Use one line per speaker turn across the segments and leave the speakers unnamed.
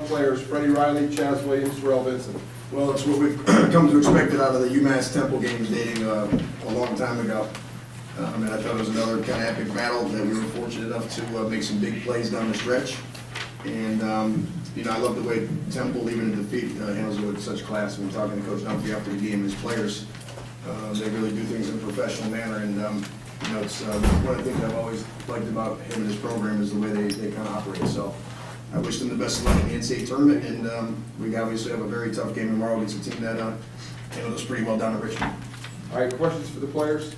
players, Freddie Riley, Chaz Williams, Terrell Vinson.
Well, it's what we've come to expect out of the UMass Temple games dating a long time ago. And I thought it was another kind of epic battle that we were fortunate enough to make some big plays down the stretch. And, I love the way Temple, even in defeat, handles it with such class. When talking to Coach Humphrey after the game, his players, they really do things in a professional manner. And, it's one of the things I've always liked about him and his program is the way they kind of operate. So I wish them the best of luck in the NCAA tournament. And we obviously have a very tough game tomorrow against a team that handled us pretty well down at Richmond.
All right, questions for the players?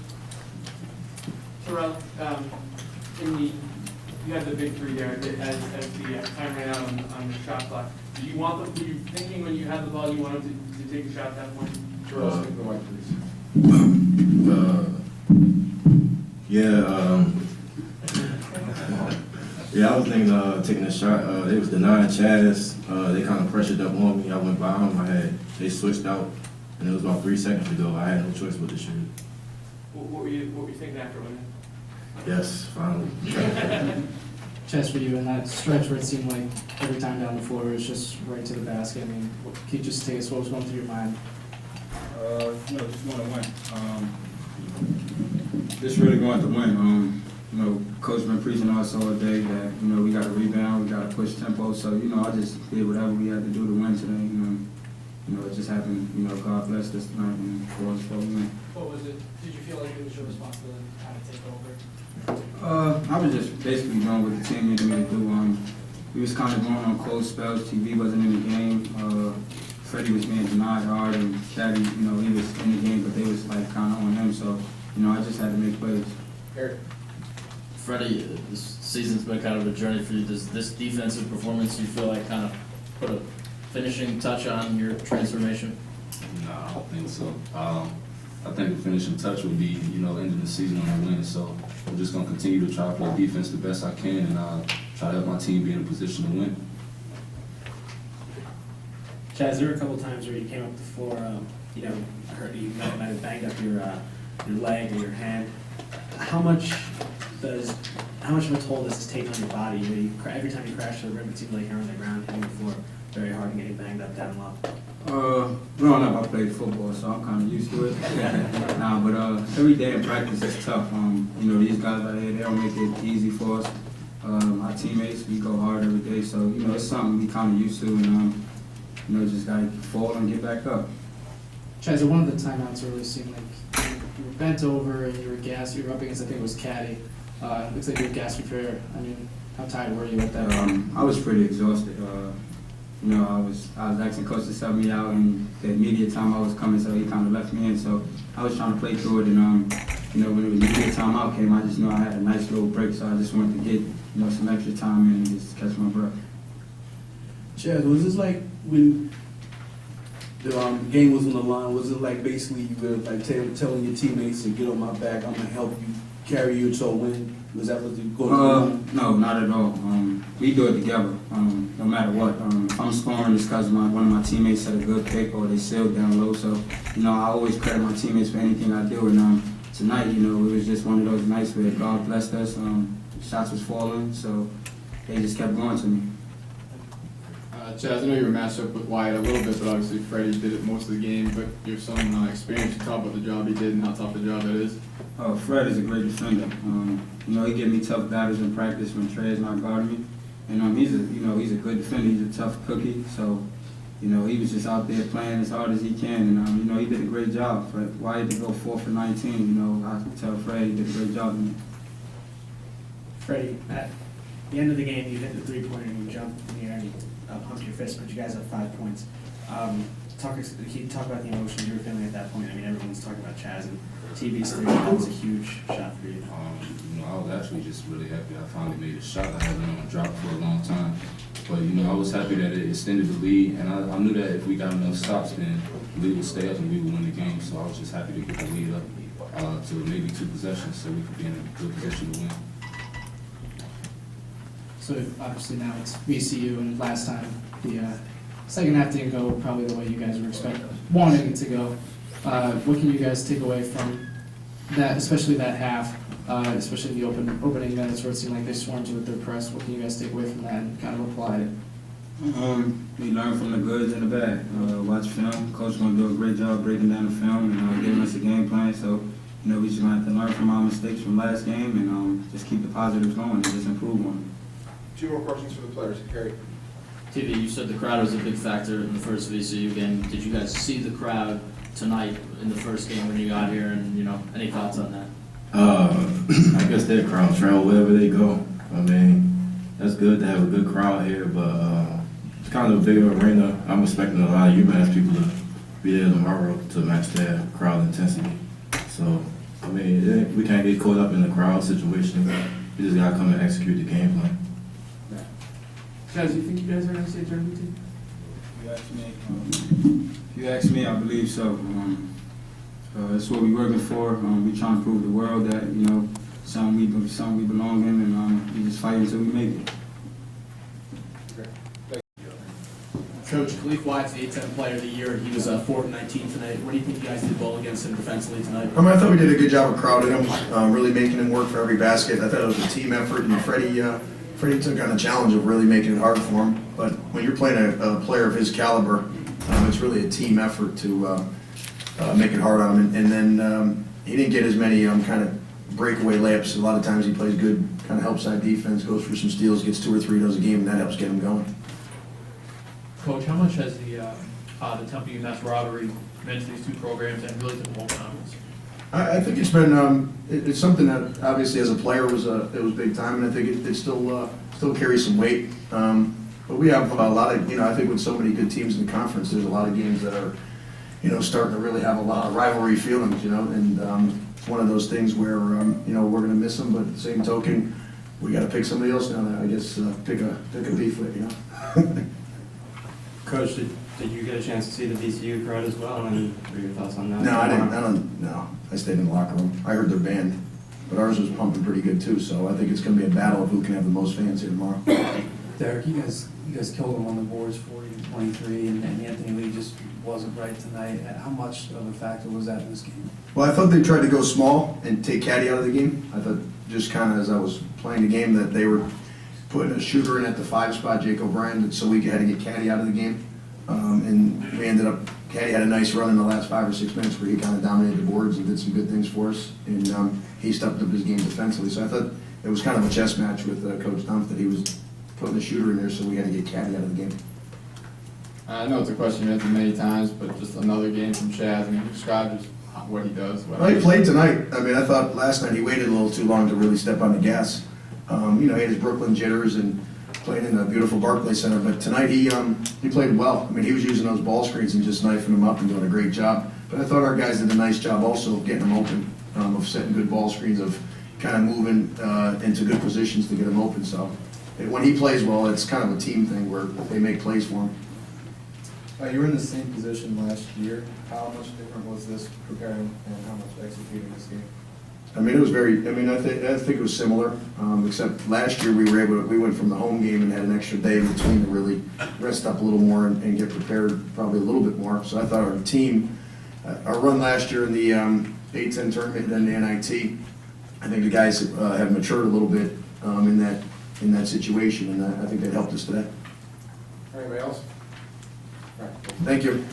Terrell, you had the big three there as the time ran out on the shot clock. Do you want them? Were you thinking when you had the ball you wanted to take a shot at that point?
Terrell, stick the mic, please.
I was thinking of taking a shot. They was denying Chaz. They kind of pressured up on me. I went by him. They switched out, and it was about 3 seconds to go. I had no choice but to shoot.
What were you thinking after winning?
Yes, finally.
Chaz, for you in that stretch where it seemed like every time down the floor it was just right to the basket. I mean, can you just take us what was going through your mind?
Just want to win. Just really going to win. Coach been preaching to us all day that we got to rebound, we got to push tempo. So I just did whatever we had to do to win today. It just happened. God blessed us tonight and for us to win.
What was it? Did you feel like it was your responsibility to kind of take over?
I was just basically doing what the team needed me to do. We was kind of going on close spells. TV wasn't in the game. Freddie was being denied hard, and Caddy, he was in the game, but they was like kind of on him. So, I just had to make plays.
Eric.
Freddie, this season's been kind of a journey for you. Does this defensive performance you feel like kind of put a finishing touch on your transformation?
No, I don't think so. I think the finishing touch would be, ending the season on a win. So I'm just going to continue to try to play defense the best I can and try to help my team be in a position to win.
Chaz, there were a couple of times where you came up the floor, I heard you might have banged up your leg or your hand. How much of a toll does this take on your body? Every time you crash to the rim, it seems like you're on the ground hitting the floor very hard and getting banged up down low.
Growing up, I played football, so I'm kind of used to it. But every day in practice is tough. These guys out here, they don't make it easy for us. Our teammates, we go hard every day, so it's something we kind of used to, and just gotta fall and get back up.
Chaz, one of the timeouts earlier seemed like you were bent over and you were gassed. You were up against, I think it was Caddy. Looks like you were gasping for air. I mean, how tired were you at that point?
I was pretty exhausted. I was asking coach to sub me out, and the immediate time I was coming, so he kind of left me in. So I was trying to play through it, and when the immediate time out came, I just knew I had a nice little break, so I just wanted to get some extra time in and just catch my breath.
Chaz, was this like when the game was on the line? Was it like basically you were like telling your teammates to get on my back, I'm gonna help you carry you to a win? Was that what you going on?
No, not at all. We do it together, no matter what. If I'm scoring, it's because one of my teammates had a good pick or they sealed down low. So, I always credit my teammates for anything I do. And tonight, it was just one of those nights where God blessed us. Shots was falling, so they just kept going to me.
Chaz, I know you were matched up with Wyatt a little bit, but obviously Freddie did it most of the game. But you're some experience. You talk about the job he did and how tough the job it is.
Fred is a great defender. He gives me tough battles in practice when Trey's not guarding me, and he's a good defender. He's a tough cookie. So, he was just out there playing as hard as he can, and he did a great job. But Wyatt to go 4 for 19, I tell Fred he did a great job.
Freddie, at the end of the game, you hit the three-pointer and you jumped in the air and you pumped your fist, but you guys have 5 points. Can you talk about the emotions you were feeling at that point? I mean, everyone's talking about Chaz and TV's three. That was a huge shot for you.
I was actually just really happy I finally made a shot. I had been on a drop for a long time. But, I was happy that it extended the lead, and I knew that if we got enough stops, then the lead would stay up and we would win the game. So I was just happy to get the lead up to maybe 2 possessions so we could be in a good position to win.
So obviously now it's VCU, and last time the second half didn't go probably the way you guys were wanting it to go. What can you guys take away from that, especially that half, especially the opening minutes where it seemed like they swarmed you with their press? What can you guys take away from that and kind of apply it?
We learn from the goods and the bad. Watch film. Coach gonna do a great job breaking down the film and giving us a game plan. So, we just gonna have to learn from our mistakes from last game and just keep the positives going and just improve on them.
2 more questions for the players. Harry.
TV, you said the crowd was a big factor in the first VCU game. Did you guys see the crowd tonight in the first game when you got here, and any thoughts on that?
I guess their crowd travel wherever they go. I mean, that's good to have a good crowd here, but it's kind of a bigger arena. I'm expecting a lot of UMass people to be there tomorrow to match their crowd intensity. So, I mean, we can't get caught up in the crowd situation. We just got to come and execute the game plan.
Guys, you think you guys are going to stay tournament team?
If you ask me, I believe so. That's what we're working for. We trying to prove the world that something we belong in, and we just fight until we make it.
Coach, Khalif White's the A-10 Player of the Year. He was 4 of 19 tonight. What do you think you guys did well against him defensively tonight?
I thought we did a good job of crowding him, really making him work for every basket. I thought it was a team effort, and Freddie took on the challenge of really making it hard for him. But when you're playing a player of his caliber, it's really a team effort to make it hard on him. And then he didn't get as many kind of breakaway layups. A lot of times he plays good kind of help side defense, goes for some steals, gets 2 or 3 of those a game, and that helps get him going.
Coach, how much has the Temple UMass rivalry meant to these 2 programs and really to the whole conference?
I think it's been it's something that obviously as a player it was big time, and I think it still carries some weight. But we have a lot of I think with so many good teams in the conference, there's a lot of games that are starting to really have a lot of rivalry feelings. And it's one of those things where we're going to miss them, but at the same token, we got to pick somebody else now. I guess pick a beef with.
Coach, did you get a chance to see the VCU crowd as well? And what are your thoughts on that?
No, I didn't. No, I stayed in the locker room. I heard their band, but ours was pumping pretty good too. So I think it's going to be a battle of who can have the most fans here tomorrow.
Derek, you guys killed them on the boards, 40-23, and Anthony Lee just wasn't right tonight. How much of a factor was that in this game?
Well, I thought they tried to go small and take Caddy out of the game. I thought just kind of as I was playing the game that they were putting a shooter in at the 5 spot, Jake O'Brien, so we had to get Caddy out of the game. And we ended up, Caddy had a nice run in the last 5 or 6 minutes where he kind of dominated the boards and did some good things for us. And he stepped up his game defensively. So I thought it was kind of a chess match with Coach Dumpf that he was putting the shooter in there, so we had to get Caddy out of the game.
I know it's a question you've answered many times, but just another game from Chaz. I mean, describe just what he does.
Well, he played tonight. I mean, I thought last night he waited a little too long to really step on the gas. He had his Brooklyn jitters and played in the beautiful Barclays Center, but tonight he played well. I mean, he was using those ball screens and just knifing them up and doing a great job. But I thought our guys did a nice job also of getting them open, of setting good ball screens, of kind of moving into good positions to get them open. So when he plays well, it's kind of a team thing where they make plays for him.
You were in the same position last year. How much different was this preparing and how much executing this game?
I mean, it was very. I mean, I think it was similar, except last year we went from the home game and had an extra day in between to really rest up a little more and get prepared probably a little bit more. So I thought our team, our run last year in the A-10 tournament and then the NIT, I think the guys have matured a little bit in that situation, and I think that helped us today.
Anybody else? All right.
Thank you.